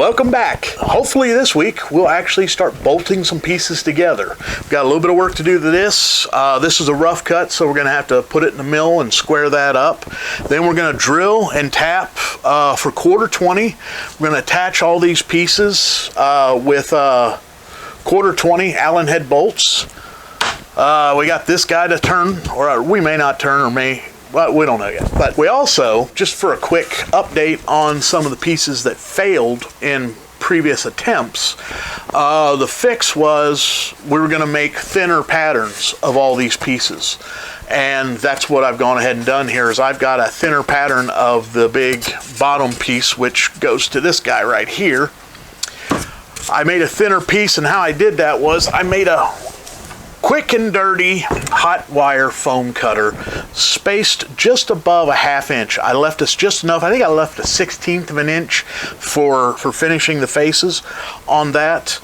Welcome back. Hopefully this week we'll actually start bolting some pieces together. We've got a little bit of work to do to this. This is a rough cut, so we're going to have to put it in the mill and square that up. Then we're going to drill and tap for 1/4-20. We're going to attach all these pieces with 1/4-20 Allen head bolts. We got this guy to turn, or we may not turn, or may. Well, we don't know yet. But we also, just for a quick update on some of the pieces that failed in previous attempts, the fix was we were going to make thinner patterns of all these pieces. And that's what I've gone ahead and done here, is I've got a thinner pattern of the big bottom piece, which goes to this guy right here. I made a thinner piece, and how I did that was I made a quick and dirty hot wire foam cutter spaced just above a 1/2 inch. I left this just enough. I think I left a 1/16 of an inch for finishing the faces on that,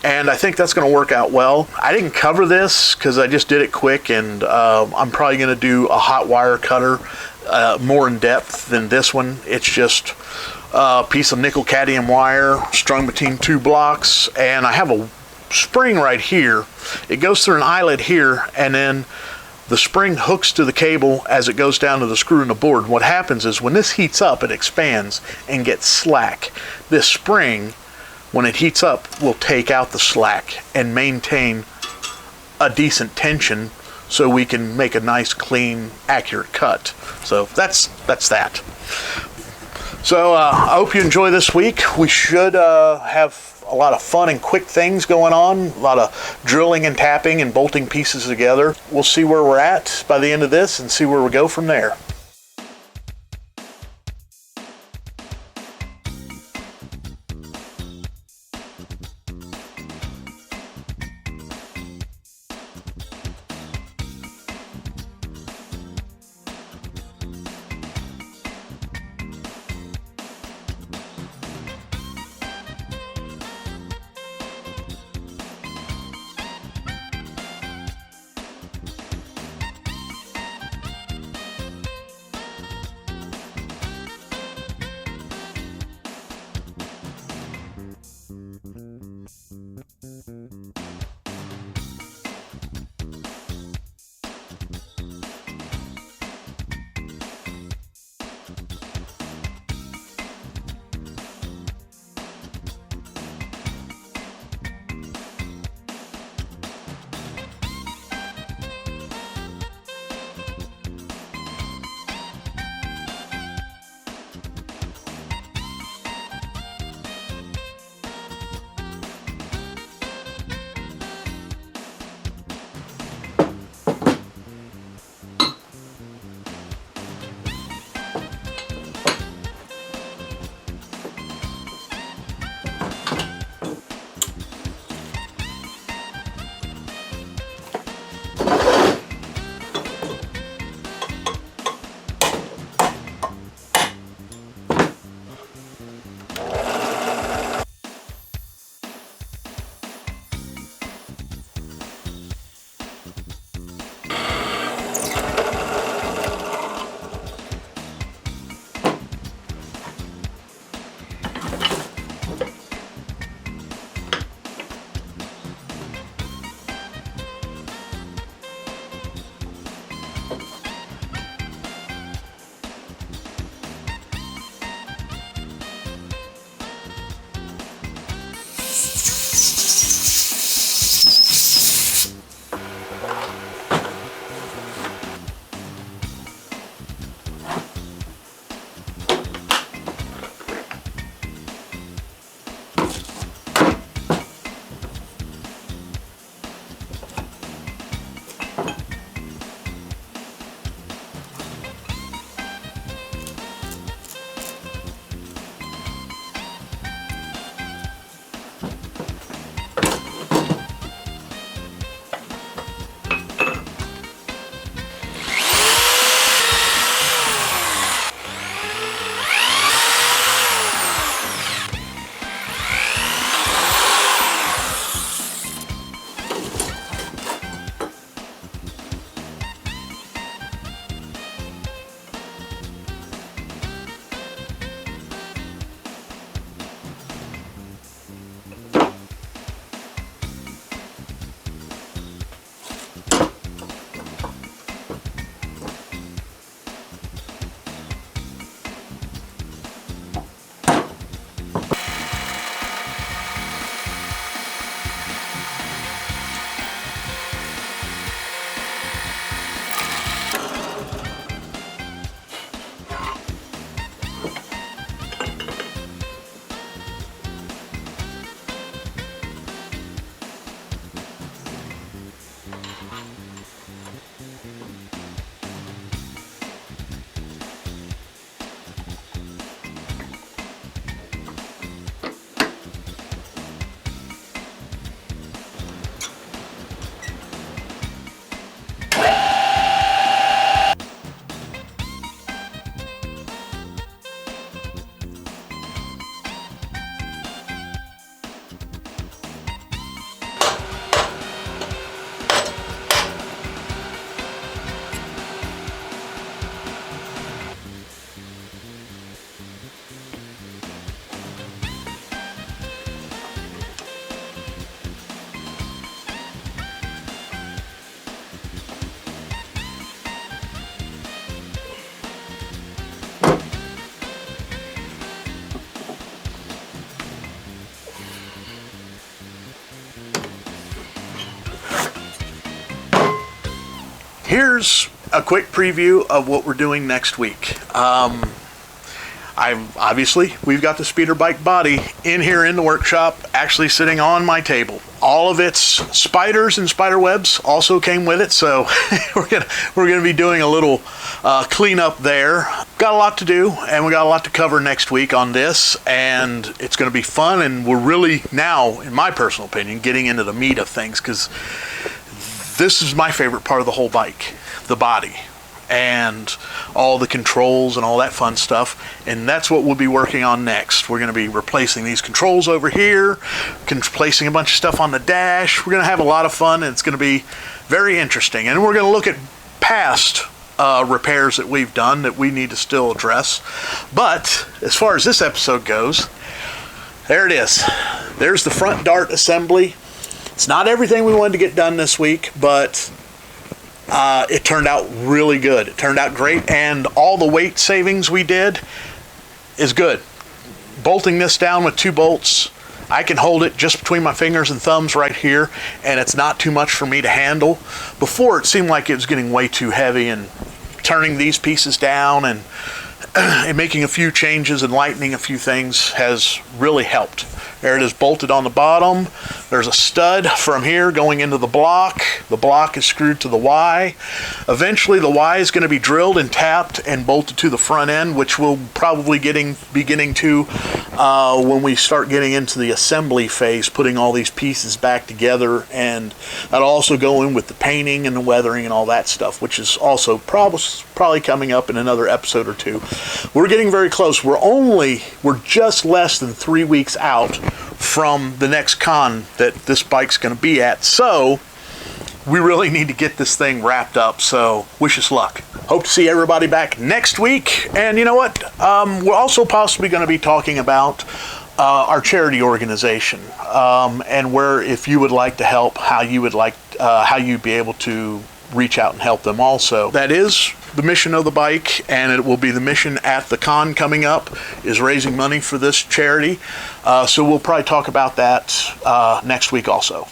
and I think that's going to work out well. I didn't cover this because I just did it quick, and I'm probably going to do a hot wire cutter more in depth than this one. It's just a piece of nickel cadmium wire strung between 2 blocks, and I have a spring right here. It goes through an eyelet here, and then the spring hooks to the cable as it goes down to the screw in the board. What happens is when this heats up, it expands and gets slack. This spring, when it heats up, will take out the slack and maintain a decent tension so we can make a nice, clean, accurate cut. So that's that. So I hope you enjoy this week. We should have a lot of fun and quick things going on, a lot of drilling and tapping and bolting pieces together. We'll see where we're at by the end of this and see where we go from there. here's a quick preview of what we're doing next week. We've got the Speederbike body in here in the workshop, actually sitting on my table. All of its spiders and spider webs also came with it, so we're gonna be doing a little cleanup there. Got a lot to do, and we got a lot to cover next week on this, and it's gonna be fun. And we're really now, in my personal opinion, getting into the meat of things, because this is my favorite part of the whole bike, the body and all the controls and all that fun stuff, and that's what we'll be working on next. We're going to be replacing these controls over here, placing a bunch of stuff on the dash. We're going to have a lot of fun, and it's going to be very interesting. And we're going to look at past repairs that we've done that we need to still address. But as far as this episode goes, there it is. There's the front dart assembly. It's not everything we wanted to get done this week, but it turned out really good. It turned out great, and all the weight savings we did is good. Bolting this down with 2 bolts, I can hold it just between my fingers and thumbs right here, and it's not too much for me to handle. Before, it seemed like it was getting way too heavy, and turning these pieces down and making a few changes and lightening a few things has really helped. There it is, bolted on the bottom. There's a stud from here going into the block. The block is screwed to the Y. Eventually the Y is going to be drilled and tapped and bolted to the front end, which we'll probably be getting to when we start getting into the assembly phase, putting all these pieces back together. And that'll also go in with the painting and the weathering and all that stuff, which is also probably coming up in another episode or 2. We're getting very close. We're just less than 3 weeks out from the next con that this bike's going to be at, so we really need to get this thing wrapped up. So wish us luck. Hope to see everybody back next week. And you know what, we're also possibly going to be talking about our charity organization, and where, if you would like to help, how you'd be able to reach out and help them also. That is the mission of the bike, and it will be the mission at the con coming up, is raising money for this charity. So we'll probably talk about that next week also.